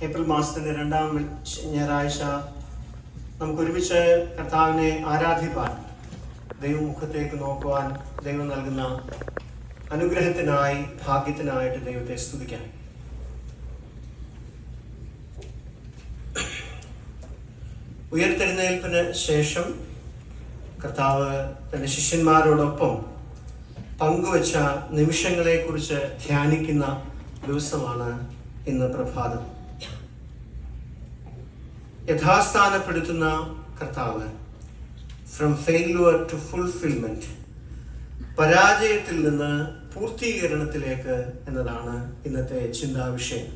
April മാസത്തിൻ്റെ 2-ാം ഞായറാഴ്ച നമുക്കൊരുമിച്ച് കർത്താവിനെ ആരാധിപ്പാൻ, ദൈവമുഖത്തേക്ക് നോക്കുവാൻ, ദൈവം നൽകുന്ന അനുഗ്രഹത്തിനായി, ഭാഗ്യത്തിനായിട്ട് ദൈവത്തെ സ്തുതിക്കാം. ഉയർത്തെഴുന്നേൽപ്പിന് ശേഷം കർത്താവ് തൻ്റെ ശിഷ്യന്മാരോടൊപ്പം പങ്കുവച്ച നിമിഷങ്ങളെക്കുറിച്ച് ധ്യാനിക്കുന്ന ദിവസമാണ് ഇന്ന് പ്രഭാതം. യഥാസ്ഥാനപ്പെടുത്തുന്ന കർത്താവ്, ഫ്രം ഫെയിലുവർ ടു ഫുൾഫിൽമെന്റ്, പരാജയത്തിൽ നിന്ന് പൂർത്തീകരണത്തിലേക്ക് എന്നതാണ് ഇന്നത്തെ ചിന്താവിഷയം.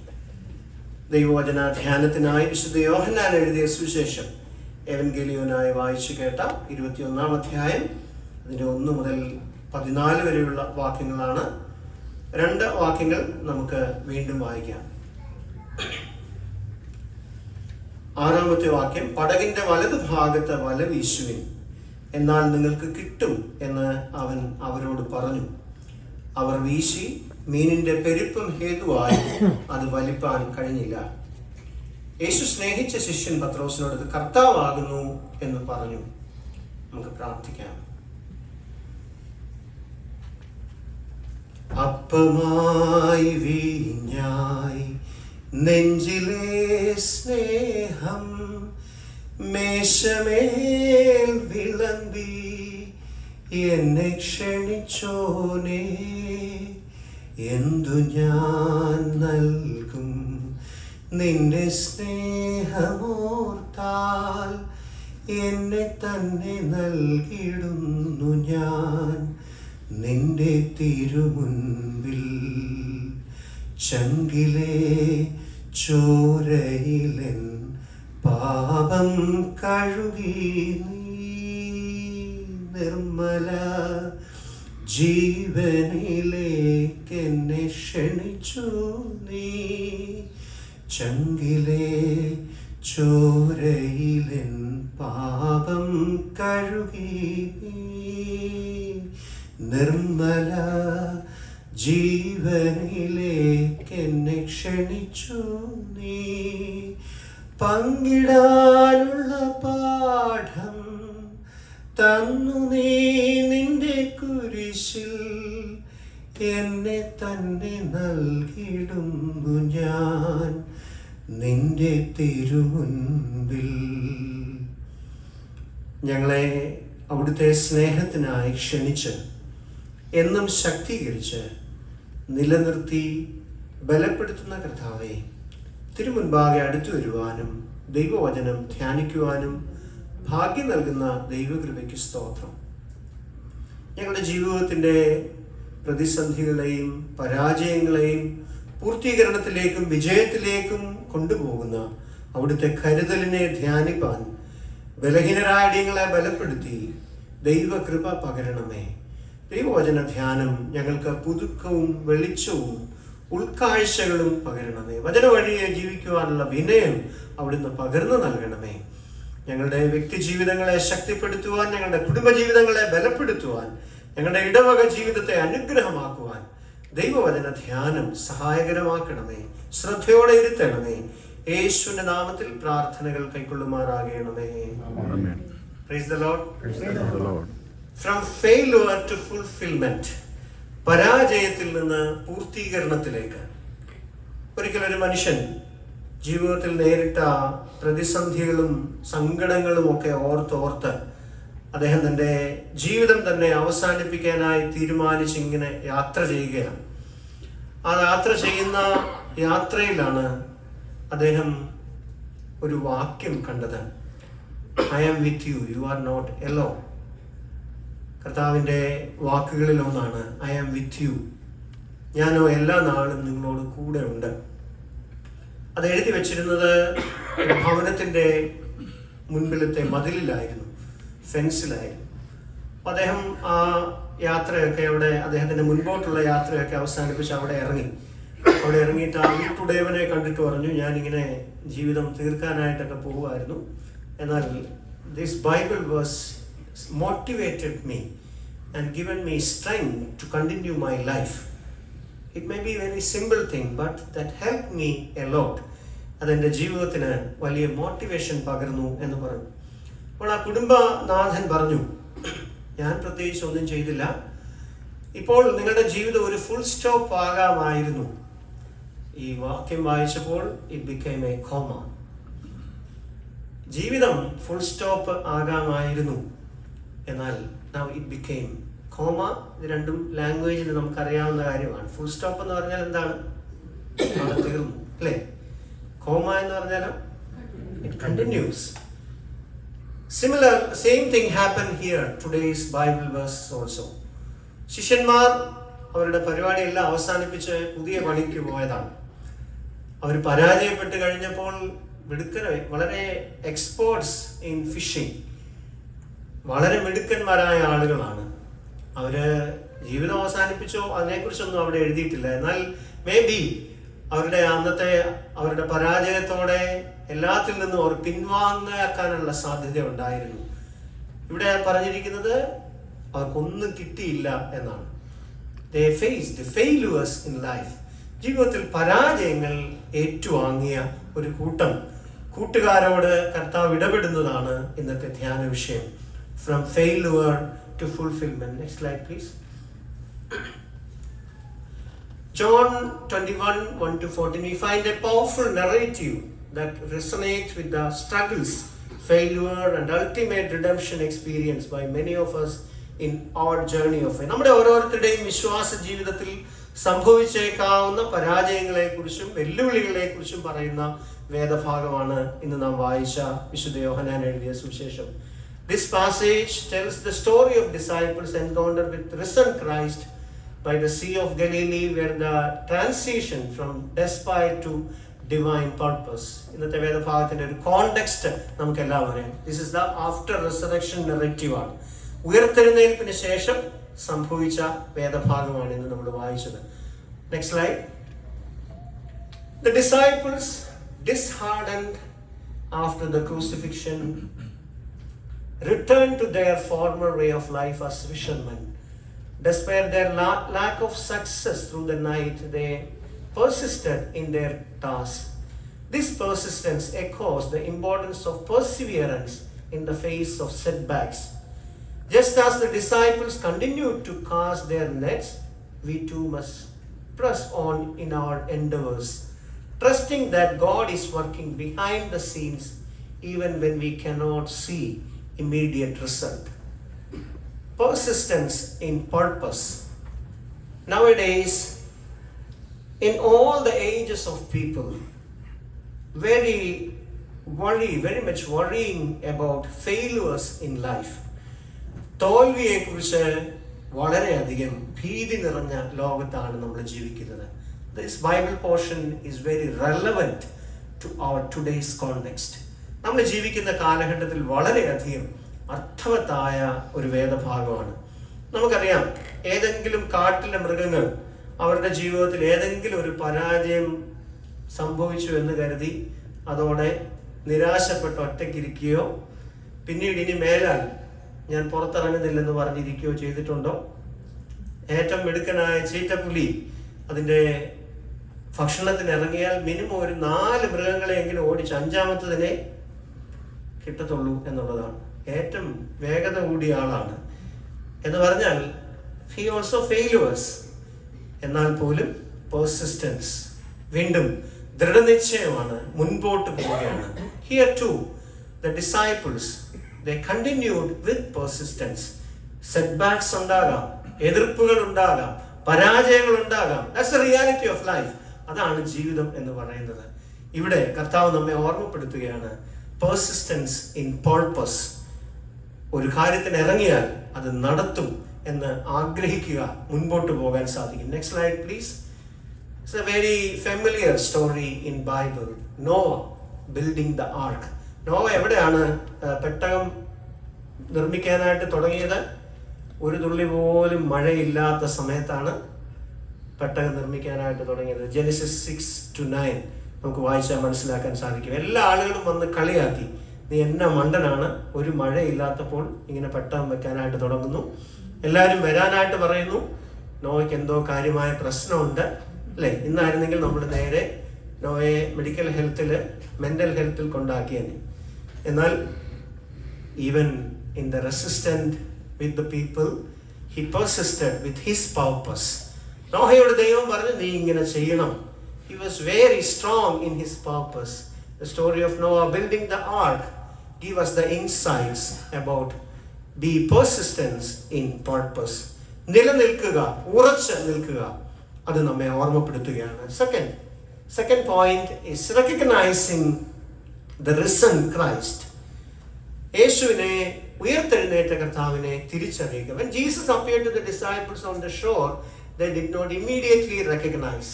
ദൈവവചന ധ്യാനത്തിനായി വിശുദ്ധ യോഹന്നാൻ എഴുതിയ സുവിശേഷം എവൻഗേലിയോനായി വായിച്ചു കേട്ട 21-ാം അധ്യായം, അതിൻ്റെ 1 മുതൽ 14 വരെയുള്ള വാക്യങ്ങളാണ്. 2 വാക്യങ്ങൾ നമുക്ക് വീണ്ടും വായിക്കാം. 6-ാമത്തെ വാക്യം: പടകിന്റെ വലതുഭാഗത്ത് വല വീശുവിൻ, എന്നാൽ നിങ്ങൾക്ക് കിട്ടും എന്ന് അവൻ അവരോട് പറഞ്ഞു. അവർ വീശി, മീനിന്റെ പെരുപ്പം ഹേതുവായി അത് വലിപ്പാൻ കഴിഞ്ഞില്ല. യേശു സ്നേഹിച്ച ശിഷ്യൻ പത്രോസിനോട് ഇത് കർത്താവാകുന്നു എന്ന് പറഞ്ഞു. നമുക്ക് പ്രാർത്ഥിക്കാം. അപ്പമായി വീഞ്ഞായി നെഞ്ചിലെ സ്നേഹം മേശമേൽ വിളമ്പി എന്നെ ക്ഷണിച്ചോനേ, എന്തു ഞാൻ നൽകും നിന്റെ സ്നേഹമോർത്താൽ? എന്നെ തന്നെ നൽകിടുന്നു ഞാൻ നിന്റെ തിരുമുൻപിൽ. ചങ്കിലെ ചോരയിലെൻ പാപം കഴുകി നീ, നിർമ്മല ജീവനിലേക്കെന്നെ ക്ഷണിച്ചു നീ. ചങ്കിലെ ചോരയിലെൻ പാപം കഴുകി നീ, നിർമ്മല ജീവനിലേക്കെന്നെ ക്ഷണിച്ചു നീ. പങ്കിടാനുള്ള പാഠം തന്നു നീ നിന്റെ കുരിശിൽ, എന്നെ തന്നെ നൽകിടുന്നു ഞാൻ നിന്റെ തിരുമുൻപിൽ. ഞങ്ങളെ അവിടുത്തെ സ്നേഹത്തിനായി ക്ഷണിച്ച് എന്നും ശക്തീകരിച്ച് നിലനിർത്തി ബലപ്പെടുത്തുന്ന കർത്താവെ, തിരുമുൻപാകെ അടുത്തു വരുവാനും ദൈവവചനം ധ്യാനിക്കുവാനും ഭാഗ്യം നൽകുന്ന ദൈവകൃപയ്ക്ക് സ്തോത്രം. ഞങ്ങളുടെ ജീവിതത്തിൻ്റെ പ്രതിസന്ധികളെയും പരാജയങ്ങളെയും പൂർത്തീകരണത്തിലേക്കും വിജയത്തിലേക്കും കൊണ്ടുപോകുന്ന അവിടുത്തെ കരുതലിനെ ധ്യാനിപ്പാൻ ബലഹീനരായ ഞങ്ങളെ ബലപ്പെടുത്തി ദൈവകൃപ പകരണമേ. ദൈവവചന ധ്യാനം ഞങ്ങൾക്ക് പുതുക്കവും വെളിച്ചവും ഉൾക്കാഴ്ചകളും പകരണമേ. വചന വഴിയെ ജീവിക്കുവാനുള്ള വിനയം അവിടുന്ന് പകർന്നു നൽകണമേ. ഞങ്ങളുടെ വ്യക്തി ജീവിതങ്ങളെ ശക്തിപ്പെടുത്തുവാൻ, ഞങ്ങളുടെ കുടുംബജീവിതങ്ങളെ ബലപ്പെടുത്തുവാൻ, ഞങ്ങളുടെ ഇടവക ജീവിതത്തെ അനുഗ്രഹമാക്കുവാൻ ദൈവവചന ധ്യാനം സഹായകരമാക്കണമേ. ശ്രദ്ധയോടെ ഇരുത്തണമേ. യേശുവിന്റെ നാമത്തിൽ പ്രാർത്ഥനകൾ കൈക്കൊള്ളുമാറാകണമേ. Praise the Lord. From failure to fulfilment, പരാജയത്തിൽ നിന്ന് പൂർത്തീകരണത്തിലേക്ക്. ഒരിക്കലൊരു മനുഷ്യൻ ജീവിതത്തിൽ നേരിട്ട പ്രതിസന്ധികളും സങ്കടങ്ങളും ഒക്കെ ഓർത്തോർത്ത് അദ്ദേഹം തൻ്റെ ജീവിതം തന്നെ അവസാനിപ്പിക്കാനായി തീരുമാനിച്ച് ഇങ്ങനെ യാത്ര ചെയ്യുകയാണ്. ആ യാത്ര ചെയ്യുന്ന യാത്രയിലാണ് അദ്ദേഹം ഒരു വാക്യം കണ്ടത്: I am with you, you are not alone. കർത്താവിൻ്റെ വാക്കുകളിൽ ഒന്നാണ് ഐ ആം വിത്ത് യു, ഞാനോ എല്ലാ നാളും നിങ്ങളോട് കൂടെ ഉണ്ട്. അത് എഴുതി വെച്ചിരുന്നത് ഭവനത്തിൻ്റെ മുൻപിലത്തെ മതിലിലായിരുന്നു, ഫെൻസിലായിരുന്നു. അപ്പോൾ അദ്ദേഹം ആ യാത്രയൊക്കെ അദ്ദേഹത്തിൻ്റെ മുൻപോട്ടുള്ള യാത്രയൊക്കെ അവസാനിപ്പിച്ച് അവിടെ ഇറങ്ങിയിട്ട് ആ വീട്ടുടയവനെ കണ്ടിട്ട് പറഞ്ഞു, ഞാനിങ്ങനെ ജീവിതം തീർക്കാനായിട്ടൊക്കെ പോവുമായിരുന്നു, എന്നാൽ this Bible verse motivated me and given me strength to continue my life. It may be a very simple thing, but that helped me a lot. അതെൻ്റെ ജീവിതത്തിന് വലിയ മോട്ടിവേഷൻ പകർന്നു എന്ന് പറഞ്ഞു. അപ്പോൾ ആ കുടുംബനാഥൻ പറഞ്ഞു, ഞാൻ പ്രത്യേകിച്ച് ഒന്നും ചെയ്തില്ല, ഇപ്പോൾ നിങ്ങളുടെ ജീവിതം ഒരു ഫുൾ സ്റ്റോപ്പ് ആകാമായിരുന്നു. ഈ വാക്യം വായിച്ചപ്പോൾ ഇറ്റ് ബിക്കേം എ കോമ. ജീവിതം ഫുൾ സ്റ്റോപ്പ് ആകാമായിരുന്നു, എന്നാൽ നൗ ഇറ്റ് ബിക്കേം കോമ. ഇത് രണ്ടും ലാംഗ്വേജിൽ നമുക്കറിയാവുന്ന കാര്യമാണ്. ഫുൾ സ്റ്റോപ്പ് എന്ന് പറഞ്ഞാൽ എന്താണ്? അവിടെ തീർന്നു, അല്ലേ? കോമ എന്ന് പറഞ്ഞാലോ it continuous. Similar, same thing happened here, today's Bible verse also. ശിഷ്യന്മാർ അവരുടെ പരിപാടിയെല്ലാം അവസാനിപ്പിച്ച് പുതിയ പണിക്ക് പോയതാണ്. അവർ പരാജയപ്പെട്ട് കഴിഞ്ഞപ്പോൾ വളരെ എക്സ്പേർട്സ് ഇൻ ഫിഷിംഗ്, വളരെ മിടുക്കന്മാരായ ആളുകളാണ്. അവര് ജീവിതം അവസാനിപ്പിച്ചോ അതിനെക്കുറിച്ചൊന്നും അവിടെ എഴുതിയിട്ടില്ല. എന്നാൽ മേ ബി അവരുടെ പരാജയത്തോടെ എല്ലാത്തിൽ നിന്നും അവർ പിൻവാങ്ങാനുള്ള സാധ്യത ഉണ്ടായിരുന്നു. ഇവിടെ പറഞ്ഞിരിക്കുന്നത് അവർക്കൊന്നും കിട്ടിയില്ല എന്നാണ്. They faced failures in life. ജീവിതത്തിൽ പരാജയങ്ങൾ ഏറ്റുവാങ്ങിയ ഒരു കൂട്ടുകാരോട് കർത്താവ് ഇടപെടുന്നതാണ് ഇന്നത്തെ ധ്യാന വിഷയം. From failure to fulfillment. Next slide, please. John 21:1-14. We find a powerful narrative that resonates with the struggles, failure and ultimate redemption experienced by many of us in our journey of faith. നമ്മുടെ ഓരോരുത്തരുടെയും വിശ്വാസ ജീവിതത്തിൽ സംഭവിച്ചേക്കാവുന്ന പരാജയങ്ങളെക്കുറിച്ചും വെല്ലുവിളികളെക്കുറിച്ചും പറയുന്ന വേദഭാഗമാണ് ഇന്ന് നാം വായിച്ച വിശുദ്ധ യോഹന്നാൻ എഴുതിയ സുവിശേഷം. This passage tells the story of disciples' encounter with risen Christ by the Sea of Galilee, where the transition from despite to divine purpose. ഇന്നത്തെ വേദഭാഗത്തിന്റെ ഒരു കോണ്ടെക്സ്റ്റ് നമുക്ക് എല്ലാവരും, this is the after resurrection narrative ആണ്. ഉയർത്തെഴുന്നേൽപ്പിന് ശേഷം സംഭവിച്ച വേദഭാഗമാണ് ഇന്ന് നമ്മൾ വായിച്ചത്. Next slide. The disciples, disheartened after the crucifixion, returned to their former way of life as fishermen. Despite their lack of success through the night, they persisted in their task. This persistence echoes the importance of perseverance in the face of setbacks. Just as the disciples continued to cast their nets, we too must press on in our endeavors, trusting that God is working behind the scenes even when we cannot see immediate result. Persistence in purpose. Nowadays, in all the ages of people, very much worrying about failures in life. തോൽവിയെക്കുറിച്ച് വളരെയധികം ഭീതി നിറഞ്ഞ ലോകത്താണ് നമ്മൾ ജീവിക്കുന്നത്. This Bible portion is very relevant to our today's context. നമ്മൾ ജീവിക്കുന്ന കാലഘട്ടത്തിൽ വളരെയധികം അർത്ഥവത്തായ ഒരു വേദഭാഗമാണ്. നമുക്കറിയാം, ഏതെങ്കിലും കാട്ടിലെ മൃഗങ്ങൾ അവരുടെ ജീവിതത്തിൽ ഏതെങ്കിലും ഒരു പരാജയം സംഭവിച്ചു എന്ന് കരുതി അതോടെ നിരാശപ്പെട്ട് ഒറ്റയ്ക്കിരിക്കുകയോ പിന്നീട് ഇനി മേലാൽ ഞാൻ പുറത്തിറങ്ങുന്നില്ലെന്ന് പറഞ്ഞിരിക്കുകയോ ചെയ്തിട്ടുണ്ടോ? ഏറ്റവും മിടുക്കനായ ചീറ്റപ്പുലി അതിൻ്റെ ഭക്ഷണത്തിന് ഇറങ്ങിയാൽ മിനിമം ഒരു 4 മൃഗങ്ങളെയെങ്കിലും ഓടിച്ച് 5ാമത്തതിനെ കിട്ടത്തുള്ളൂ എന്നുള്ളതാണ്. ഏറ്റവും വേഗത കൂടിയ ആളാണ് എന്ന് പറഞ്ഞാൽ he also failures. എന്നാൽ പോലും പെർസിസ്റ്റൻസ്, വീണ്ടും ദൃഢനിശ്ചയമാണ്, മുൻപോട്ട് പോവുകയാണ്. Here too the disciples, they continued with persistence. Setbacks ഉണ്ടാകാം, എതിർപ്പുകൾ ഉണ്ടാകാം, പരാജയങ്ങൾ ഉണ്ടാകാം. That's the reality of life. അതാണ് ജീവിതം എന്ന് പറയുന്നത്. ഇവിടെ കർത്താവ് നമ്മെ ഓർമ്മപ്പെടുത്തുകയാണ്, പെർസിസ്റ്റൻസ് ഇൻ പർപ്പസ്. ഒരു കാര്യത്തിന് ഇറങ്ങിയാൽ അത് നടത്തും എന്ന് ആഗ്രഹിക്കുക, മുൻപോട്ട് പോകാൻ സാധിക്കും. Next slide please. It's a very familiar story in Bible. Noah building the ark. Noah എവിടെയാണ് പെട്ടകം നിർമ്മിക്കാനായിട്ട് തുടങ്ങിയത്? ഒരു തുള്ളി പോലും മഴയില്ലാത്ത സമയത്താണ് പെട്ടകം നിർമ്മിക്കാനായിട്ട് തുടങ്ങിയത്. ജെനസിസ് 6-9 നമുക്ക് വായിച്ചാൽ മനസ്സിലാക്കാൻ സാധിക്കും. എല്ലാ ആളുകളും വന്ന് കളിയാക്കി, നീ എന്നാ മണ്ടനാണ്, ഒരു മഴയില്ലാത്തപ്പോൾ ഇങ്ങനെ പെട്ടകം വെക്കാനായിട്ട് തുടങ്ങുന്നു. എല്ലാവരും വരാനായിട്ട് പറയുന്നു. നോവയ്ക്ക് എന്തോ കാര്യമായ പ്രശ്നമുണ്ട്, അല്ലേ? ഇന്നായിരുന്നെങ്കിൽ നമ്മൾ നേരെ നോയെ മെഡിക്കൽ ഹെൽത്തിൽ, മെൻ്റൽ ഹെൽത്തിൽ കൊണ്ടാക്കിയനെ. എന്നാൽ even in the resistant with the people he persisted with his purpose. നോഹയോട് ദൈവം പറഞ്ഞു, നീ ഇങ്ങനെ ചെയ്യണം. He was very strong in his purpose. The story of Noah building the ark give us the insights about be persistence in purpose. നിലനിൽക്കുക, ഉറച്ചു നിൽക്കുക, അത് നമ്മെ ഓർമ്മപ്പെടുത്തുകയാണ്. Second point is recognizing the risen Christ. യേശുവിനെ, ഉയർത്തെഴുന്നേറ്റ കർത്താവിനെ തിരിച്ചറിയുക. When Jesus appeared to the disciples on the shore, they did not immediately recognize.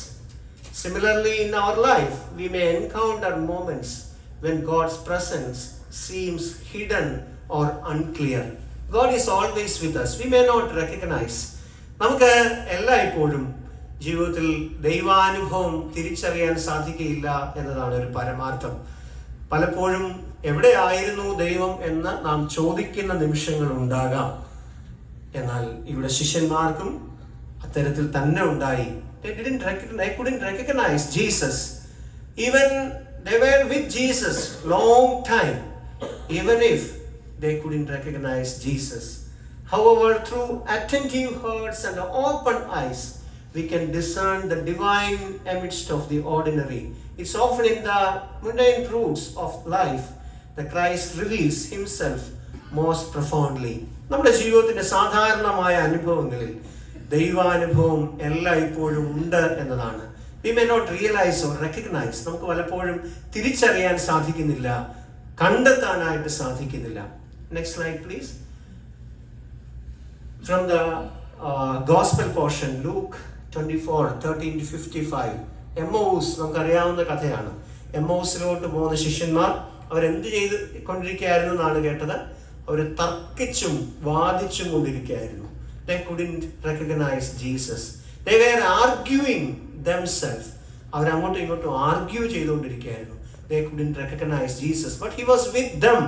Similarly, in our life, we may encounter moments when God's presence seems hidden or unclear. God is always with us. We may not recognize. നമുക്ക് എല്ലായ്പ്പോഴും ജീവിതത്തിൽ ദൈവാനുഭവം തിരിച്ചറിയാൻ സാധിക്കുകയില്ല എന്നതാണ് ഒരു പരമാർത്ഥം. പലപ്പോഴും എവിടെയായിരുന്നു ദൈവം എന്ന് നാം ചോദിക്കുന്ന നിമിഷങ്ങൾ ഉണ്ടാകാം. എന്നാൽ ഇവിടെ ശിഷ്യന്മാർക്കും അത്തരത്തിൽ തന്നെ ഉണ്ടായി. They couldn't recognize Jesus. Even they were with Jesus long time, even if they couldn't recognize Jesus. However, through attentive hearts and open eyes, we can discern the divine amidst of the ordinary. It's often in the mundane roots of life that Christ reveals himself most profoundly. നമ്മുടെ ജീവിതത്തിന്റെ സാധാരണമായ അനുഭവങ്ങളിൽ ദൈവാനുഭവം എല്ലായ്പ്പോഴും ഉണ്ട് എന്നതാണ്. We may not realize or recognize. നമുക്ക് പലപ്പോഴും തിരിച്ചറിയാൻ സാധിക്കുന്നില്ല, കണ്ടെത്താനായിട്ട് സാധിക്കുന്നില്ല. Next slide please. From the gospel portion, Luke 24:13-55. Emmaus, നമുക്കറിയാവുന്ന കഥയാണ്. എമ്മൗസിലോട്ട് പോകുന്ന ശിഷ്യന്മാർ അവരെന്ത് ചെയ്ത് കൊണ്ടിരിക്കുകയായിരുന്നു എന്നാണ് കേട്ടത്? അവർ തർക്കിച്ചും വാദിച്ചും കൊണ്ടിരിക്കുകയായിരുന്നു. They couldn't recognize Jesus. They were arguing themselves. അവർ അങ്ങോട്ടും ഇങ്ങോട്ടും argue ചെയ്തുകൊണ്ടിരിക്കുകയായിരുന്നു. They couldn't recognize Jesus. But he was with them.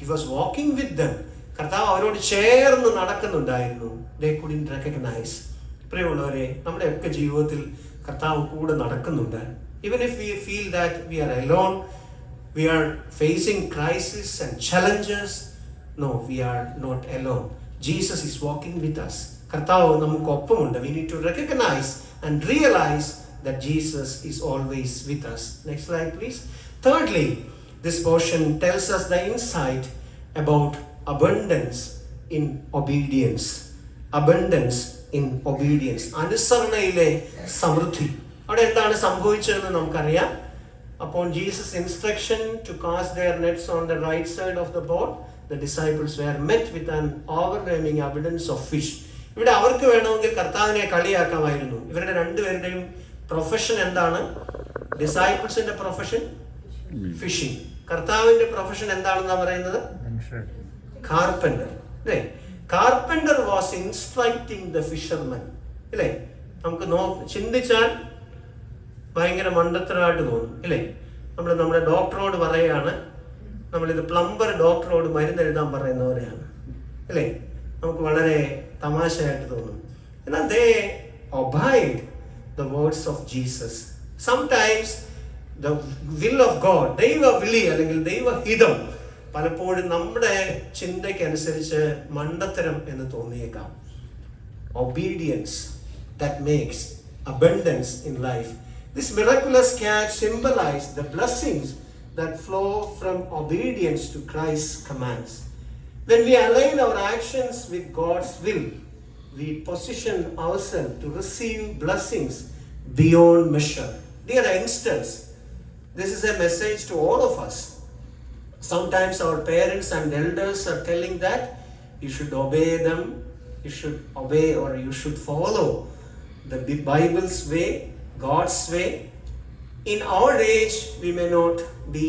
He was walking with them. കർത്താവ് അവരോട് ചേർന്ന് നടക്കുന്നുണ്ടായിരുന്നു. They couldn't recognize. പ്രിയമുള്ളവരെ, നമ്മുടെയൊക്കെ ജീവിതത്തിൽ കർത്താവ് കൂടെ നടക്കുന്നുണ്ട്. Even if we feel that we are alone, we are facing crisis and challenges, no, we are not alone. Jesus is walking with us. കർത്താവ് നമുക്ക് ഒപ്പമുണ്ട്. We need to recognize and realize that Jesus is always with us. Next slide please. Thirdly, this portion tells us the insight about abundance in obedience. Abundance in obedience. അനുസരണയിലെ സമൃദ്ധി. അവിടെ എന്താണ് സംഭവിച്ചതെന്ന് നമുക്കറിയാം. Upon Jesus' instruction to cast their nets on the right side of the boat, the disciples were met with an overwhelming abundance of fish. ഇവിടെ അവർക്ക് വേണമെങ്കിൽ കർത്താവിനെ കളിയാക്കാമായിരുന്നു. ഇവരുടെ രണ്ടുപേരുടെയും പ്രൊഫഷൻ എന്താണ്? ഡിസൈപ്പിൾസിന്റെ പ്രൊഫഷൻ ഫിഷിംഗ്. കർത്താവിന്റെ പ്രൊഫഷൻ എന്താണെന്നാ പറയുന്നത്? കാർപ്പന്റർ. അല്ലേ? Carpenter was instructing the ഫിഷർമൻ. അല്ലേ? നമുക്ക് ചിന്തിച്ചാൽ ഭയങ്കര മണ്ടത്തരമായിട്ട് തോന്നും. അല്ലേ? നമ്മുടെ ഡോക്ടറോട് പറയുകയാണ്, നമ്മളിത് പ്ലംബർ ഡോക്ടറോട് മരുന്ന് എഴുതാൻ പറയുന്നവരെയാണ്. അല്ലേ? നമുക്ക് വളരെ തമാശയായിട്ട് തോന്നും. എന്നാൽ they obeyed the words of Jesus. Sometimes the will of God, ദൈവവിളി അല്ലെങ്കിൽ ദൈവഹിതം പലപ്പോഴും നമ്മുടെ ചിന്തയ്ക്കനുസരിച്ച് മണ്ടത്തരം എന്ന് തോന്നിയേക്കാം. Obedience that makes abundance in life. This miraculous catch symbolized the blessings that flow from obedience to Christ's commands. When we align our actions with God's will, we position ourselves to receive blessings beyond measure. Dear youngsters, this is a message to all of us. Sometimes our parents and elders are telling that you should obey them, you should obey or you should follow the Bible's way, God's way. In our age, we may not be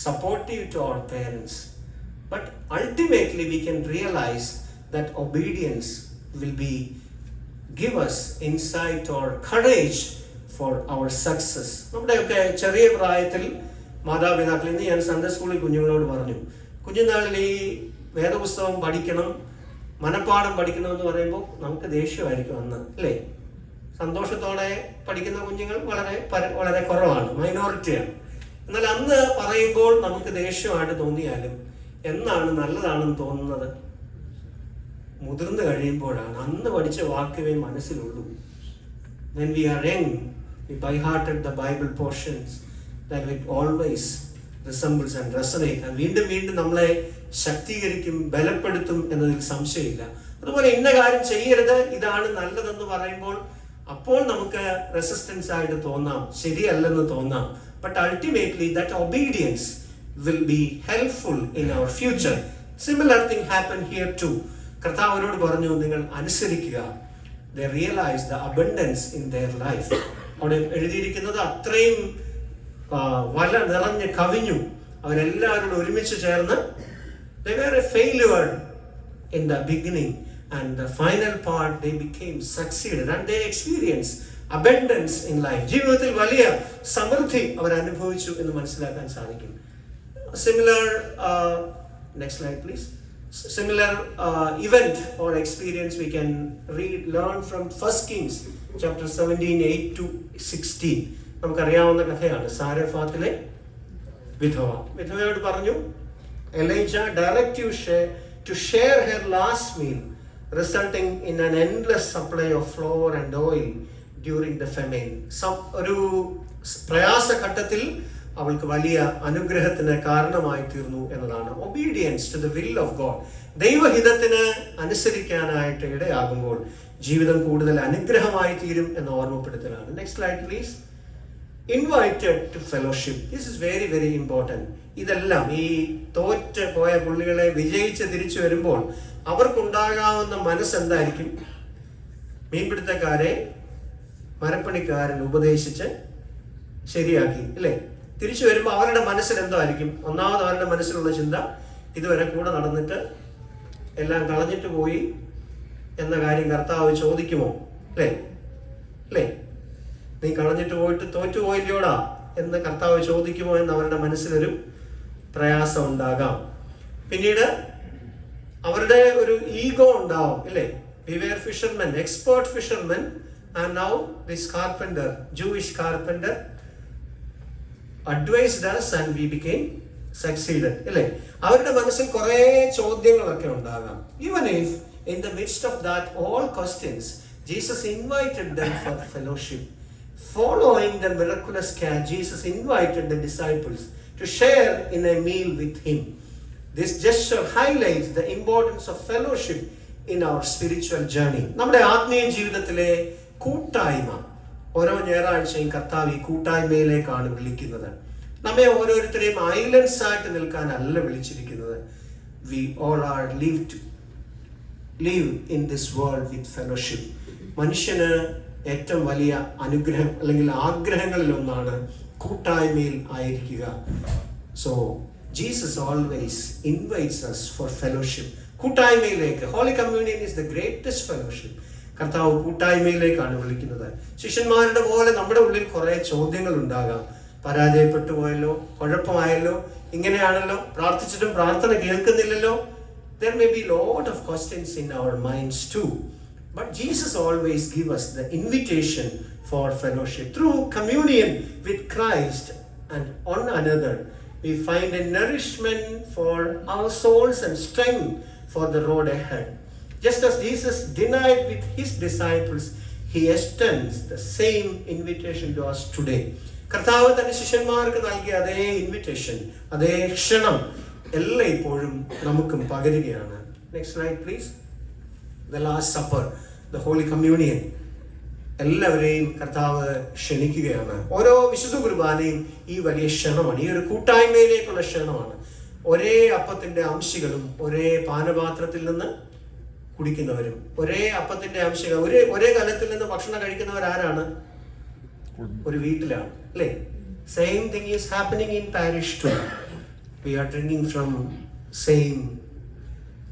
supportive to our parents, but ultimately we can realize that obedience will give us insight or courage for our success. നമ്മുടെയൊക്കെ ചെറിയ പ്രായത്തിൽ മാതാപിതാക്കൾ, ഇന്ന് ഞാൻ Sunday സ്കൂളിൽ കുഞ്ഞുങ്ങളോട് പറഞ്ഞു, കുഞ്ഞുനാളിൽ ഈ വേദപുസ്തകം പഠിക്കണം, മനപ്പാഠം പഠിക്കണം എന്ന് പറയുമ്പോൾ നമുക്ക് ദേഷ്യമായിരിക്കും അന്ന്. അല്ലേ? സന്തോഷത്തോടെ പഠിക്കുന്ന കുഞ്ഞുങ്ങൾ വളരെ കുറവാണ്, മൈനോറിറ്റിയാണ്. എന്നാൽ അന്ന് പറയുമ്പോൾ നമുക്ക് ദേഷ്യമായിട്ട് തോന്നിയാലും എന്നാണ് നല്ലതാണെന്ന് തോന്നുന്നത്? മുതിർന്നു കഴിയുമ്പോഴാണ്. അന്ന് പഠിച്ച വാക്കുവേ മനസ്സിലുള്ളൂ. When we are young, we by-hearted the Bible portions that it always resembles and resonates. വീണ്ടും വീണ്ടും നമ്മളെ ശക്തീകരിക്കും, ബലപ്പെടുത്തും എന്നതിൽ സംശയമില്ല. അതുപോലെ ഇന്ന കാര്യം ചെയ്യരുത്, ഇതാണ് നല്ലതെന്ന് പറയുമ്പോൾ അപ്പോൾ നമുക്ക് റെസിസ്റ്റൻസ് ആയിട്ട് തോന്നാം, ശരിയല്ലെന്ന് തോന്നാം. But ultimately that obedience will be helpful in our future. Similar thing happened here too. കർത്താവ് അവരോട് പറഞ്ഞു, നിങ്ങൾ അനുസരിക്കുക. They realized the abundance in their life. അവിടെ എഴുതിയിരിക്കുന്നത് അത്രയും വല നിറഞ്ഞ് കവിഞ്ഞു. അവരെല്ലാവരും ഒരുമിച്ച് ചേർന്ന് they were a failure in the beginning and the final part they became succeeded and they experienced abundance in life. ജീവിതത്തിൽ വലിയ സമൃദ്ധി അവർ അനുഭവിച്ചു എന്ന് മനസ്സിലാക്കാൻ സാധിക്കും. Similar next slide please. Similar event or experience we can learn from 1 Kings chapter 17:8-16. നമുക്കറിയാവുന്ന കഥയാണ്. സാരെഫാത്തിലെ വിധവയോട് പറഞ്ഞു, Elijah direct you to share her last meal, resulting in an endless supply of flour and oil during the famine. ഒരു പ്രയാസഘട്ടത്തിൽ അവൾക്ക് വലിയ അനുഗ്രഹത്തിന് കാരണമായി തീർന്നു എന്നതാണ്. Obedience to the will of God, ദൈവഹിതത്തിന് അനുസരിക്കാനായിട്ട് ഇടയാകുമ്പോൾ ജീവിതം കൂടുതൽ അനുഗ്രഹമായി തീരും എന്ന ഓർമ്മപ്പെടുത്തലാണ്. Next slide please. Invited to fellowship, this is very very important. ഇതെല്ലാം ഈ തോറ്റ് പോയ പുള്ളികളെ വിജയിച്ച് തിരിച്ചു വരുമ്പോൾ അവർക്കുണ്ടാകാവുന്ന മനസ്സെന്തായിരിക്കും? മീൻപിടുത്തക്കാരെ മരപ്പണിക്കാരൻ ഉപദേശിച്ച് ശരിയാക്കി, അല്ലേ? തിരിച്ചു വരുമ്പോൾ അവരുടെ മനസ്സിൽ എന്തായിരിക്കും? ഒന്നാമത് അവരുടെ മനസ്സിലുള്ള ചിന്ത, ഇതുവരെ കൂടെ നടന്നിട്ട് എല്ലാം കളഞ്ഞിട്ട് പോയി എന്ന കാര്യം കർത്താവ് ചോദിക്കുമോ? അല്ലേ? നീ കളഞ്ഞിട്ട് പോയിട്ട് തോറ്റുപോയില്ലോടാ എന്ന് കർത്താവ് ചോദിക്കുമോ എന്ന് അവരുടെ മനസ്സിലൊരു പ്രയാസം ഉണ്ടാകാം. പിന്നീട് അവരുടെ ഒരു ഈഗോ ഉണ്ടാവും, ഇല്ലേ? We were fishermen, expert fishermen, and now this carpenter, Jewish carpenter, advised us and we became succeeded, ഇല്ലേ? അവരുടെ മനസ്സിൽ കുറെ ചോദ്യങ്ങളൊക്കെ ഉണ്ടാകാം. Even if in the midst of that all questions, Jesus invited them for fellowship. Following the miraculous care, Jesus invited the disciples to share in a meal with him. This gesture highlights the importance of fellowship in our spiritual journey. നമ്മുടെ ആത്മീയ ജീവിതത്തിലെ കൂട്ടായ്മ, ഓരോ ഞായറാഴ്ചയും കർത്താവ് ഈ കൂട്ടായ്മയിലേക്കാണ് വിളിക്കുന്നത്. നമ്മെ ഓരോരുത്തരെയും ഐലൻഡ്സ് ആയിട്ട് നിൽക്കാനല്ല വിളിച്ചിരിക്കുന്നത്. We all are live in this world with fellowship. മനുഷ്യന് ഏറ്റവും വലിയ അനുഗ്രഹം അല്ലെങ്കിൽ ആഗ്രഹങ്ങളിൽ ഒന്നാണ് കൂട്ടായ്മയിൽ ആയിരിക്കുക. So Jesus always invites us for fellowship. കൂട്ടായ്മയിലേക്ക്. Holy Communion is the greatest fellowship. കർത്താവ് കൂട്ടായ്മയിലേക്കാണ് വിളിക്കുന്നത്. ശിഷ്യന്മാരുടെ പോലെ നമ്മുടെ ഉള്ളിൽ കുറെ ചോദ്യങ്ങൾ ഉണ്ടാകാം. പരാജയപ്പെട്ടു പോയല്ലോ, കുഴപ്പമായല്ലോ, ഇങ്ങനെയാണല്ലോ, പ്രാർത്ഥിച്ചിട്ടും പ്രാർത്ഥന കേൾക്കുന്നില്ലല്ലോ. There may be lot of questions in our minds too. But Jesus always gives us the invitation for fellowship. Through communion with Christ and one another, we find a nourishment for our souls and strength for the road ahead. Just as Jesus denied with his disciples, he extends the same invitation to us today. കർത്താവ് തന്റെ ശിഷ്യന്മാർക്ക് നൽകിയ അതേ invitation, അതേ ക്ഷണം എല്ലാം ഇപ്പോഴും നമുക്കും പകരുകയാണ്. Next slide please. The Last Supper, the Holy Communion, എല്ലാവരെയും കർത്താവ് ക്ഷണിക്കുകയാണ്. ഓരോ വിശുദ്ധ കുർബാനയും ഈ വലിയ ക്ഷണമാണ്, ഈ ഒരു കൂട്ടായ്മയിലേക്കുള്ള ക്ഷണമാണ്. ഒരേ അപ്പത്തിന്റെ അംശികളും ഒരേ പാനപാത്രത്തിൽ നിന്ന് കുടിക്കുന്നവരും, ഒരേ അപ്പത്തിന്റെ അംശികൾ, ഒരേ കലത്തിൽ നിന്ന് ഭക്ഷണം കഴിക്കുന്നവരാരാണ്? ഒരു വീട്ടിലാണ്, അല്ലേ? Same thing is happening in parish too. We are drinking from same,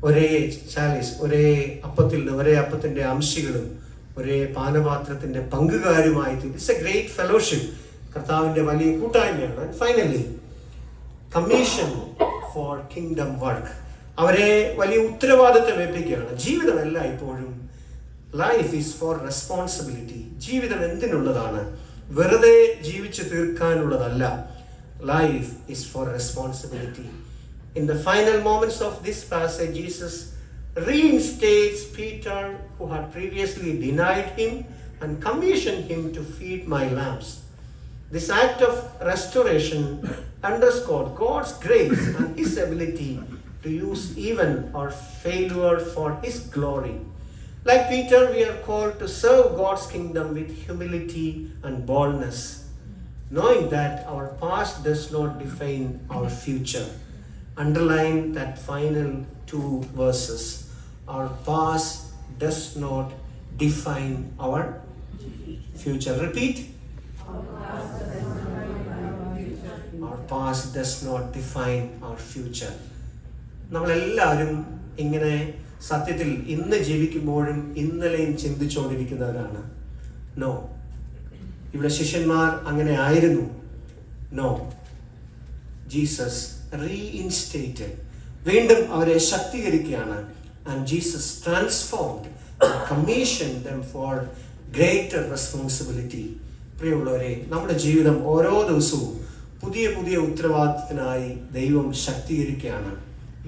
ഒരേ ചാലിസ്, ഒരേ അപ്പത്തിൽ നിന്ന് ഒരേ അപ്പത്തിന്റെ അംശികളും ഒരേ പാനപാത്രത്തിന്റെ പങ്കുകാരുമായി. It's a great fellowship. കർത്താവിന്റെ വലിയ കൂട്ടായ്മയാണ്. Finally commission for kingdom work. അവരെ വലിയ ഉത്തരവാദിത്വം ഏൽപ്പിക്കുകയാണ്. ജീവിതമല്ല ഇപ്പോഴും ലൈഫ് ഈസ് ഫോർ റെസ്പോൺസിബിലിറ്റി. ജീവിതം എന്തിനുള്ളതാണ്? വെറുതെ ജീവിച്ചു തീർക്കാനുള്ളതല്ല. Life is for responsibility. In the final moments of this passage, Jesus reinstates Peter, who had previously denied him, and commissioned him to feed my lambs. This act of restoration underscored God's grace and His ability to use even our failure for His glory. Like Peter, we are called to serve God's kingdom with humility and boldness, knowing that our past does not define our future. Underline that final 2 verses. Our past does not define our future. Repeat. Our past does not define our future. നമ്മളെല്ലാവരും ഇങ്ങനെ സത്യത്തിൽ ഇന്ന് ജീവിക്കുമ്പോഴും ഇന്നലെയും ചിന്തിച്ചുകൊണ്ടിരിക്കുന്നവരാണ്. No, ഇവിടെ ശിഷ്യന്മാർ അങ്ങനെ ആയിരുന്നു. No, Jesus reinstated, വീണ്ടും അവരെ ശക്തീകരിക്കുകയാണ്. And Jesus transformed and commissioned them for greater responsibility. പ്രിയമുള്ളവരെ, നമ്മുടെ ജീവിതം ഓരോ ദിവസവും പുതിയ പുതിയ ഉത്തരവാദിത്തത്തിനായി ദൈവം ശക്തീകരിക്കുകയാണ്.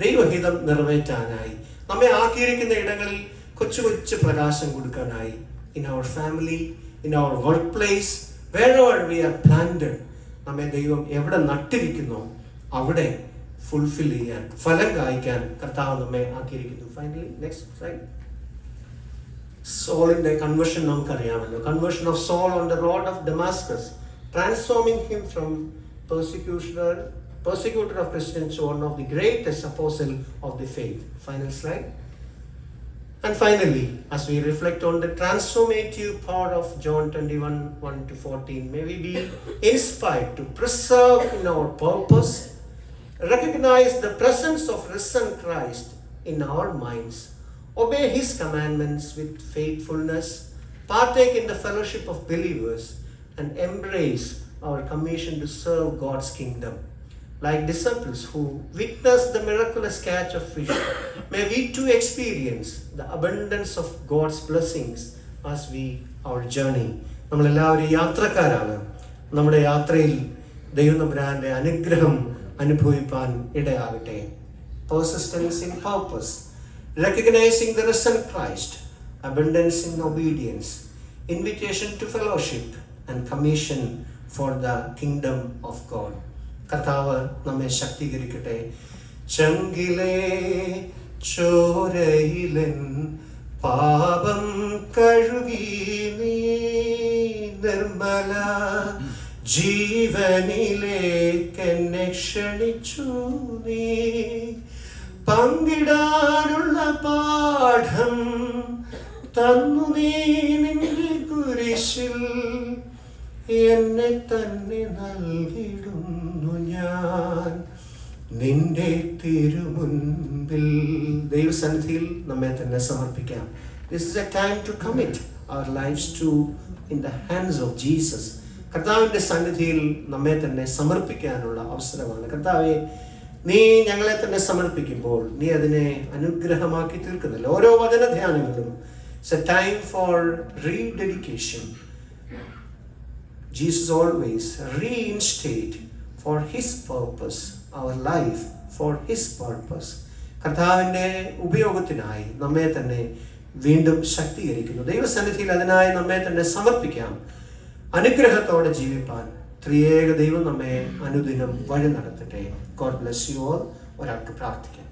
ദൈവഹിതം നിറവേറ്റാനായി നമ്മെ ആക്കിയിരിക്കുന്ന ഇടങ്ങളിൽ കൊച്ചു കൊച്ചു പ്രകാശം കൊടുക്കാനായി. In our family, in our work place, wherever we are planted, നമ്മെ ദൈവം എവിടെ നട്ടിരിക്കുന്നോ അവിടെ ഫുൾഫിൽ ചെയ്യാൻ, ഫലം കായ്ക്കാൻ കർത്താവ് നമ്മെ ആക്കിയിരിക്കുന്നു. Finally next slide. സോളിന്റെ കൺവേർഷൻ നമുക്കറിയാമല്ലോ. Conversion of Saul on the road of Damascus, transforming him from persecutor of Christians to one of the greatest apostle of the faith. Final slide. And finally, as we reflect on the transformative power of John 21:1-14, may we be inspired to preserve in our purpose, recognize the presence of risen Christ in our minds, obey His commandments with faithfulness, partake in the fellowship of believers, and embrace our commission to serve God's kingdom. Like disciples who witnessed the miraculous catch of fish, may we too experience the abundance of God's blessings as we our journey. നമ്മളെല്ലാവരും യാത്രക്കാരാണ്. നമ്മുടെ യാത്രയിൽ ദൈവനമ്പുരാന്റെ അനുഗ്രഹം അനുഭവിപ്പാൻ ഇടയാകട്ടെ. Persistence in purpose, recognizing the risen Christ, abundance in obedience, invitation to fellowship, and commission for the kingdom of God. കർത്താവ് നമ്മെ ശക്തീകരിക്കട്ടെ. ചങ്കിലെ ചോരയിലൻ പാപം കഴുകി നീ നിർമ്മല ജീവനിലേക്കെന്നെ ക്ഷണിച്ചു നീ. പങ്കിടാനുള്ള പാഠം തന്നു നീ നിന്റെ കുരിശിൽ, എന്നെ തന്നെ നൽകിടുന്നു ഞാൻ നിന്റെ തിരുമുൻപിൽ. ദൈവസന്നിധിയിൽ നമ്മെ തന്നെ സമർപ്പിക്കാം. This is a time to commit our lives to in the hands of Jesus. കർത്താവിന്റെ സന്നിധിയിൽ നമ്മെ തന്നെ സമർപ്പിക്കാനുള്ള അവസരമാണ്. കർത്താവെ, നീ ഞങ്ങളെ തന്നെ സമർപ്പിക്കുമ്പോൾ നീ അതിനെ അനുഗ്രഹമാക്കി തീർക്കുന്നില്ല. ഓരോ വചന ധ്യാനങ്ങളും it's a time for rededication. Jesus always reinstate for His purpose, our life for His purpose. കർത്താവിൻ്റെ ഉപയോഗത്തിനായി നമ്മെ തന്നെ വീണ്ടും ശക്തീകരിക്കുന്നു. ദൈവസന്നിധിയിൽ അതിനായി നമ്മെ തന്നെ സമർപ്പിക്കാം. അനുഗ്രഹത്തോടെ ജീവിപ്പാൻ ത്രിയേക ദൈവം നമ്മെ അനുദിനം വഴി നടത്തട്ടെ. God bless you all. ഒരാൾക്ക് പ്രാർത്ഥിക്കാം.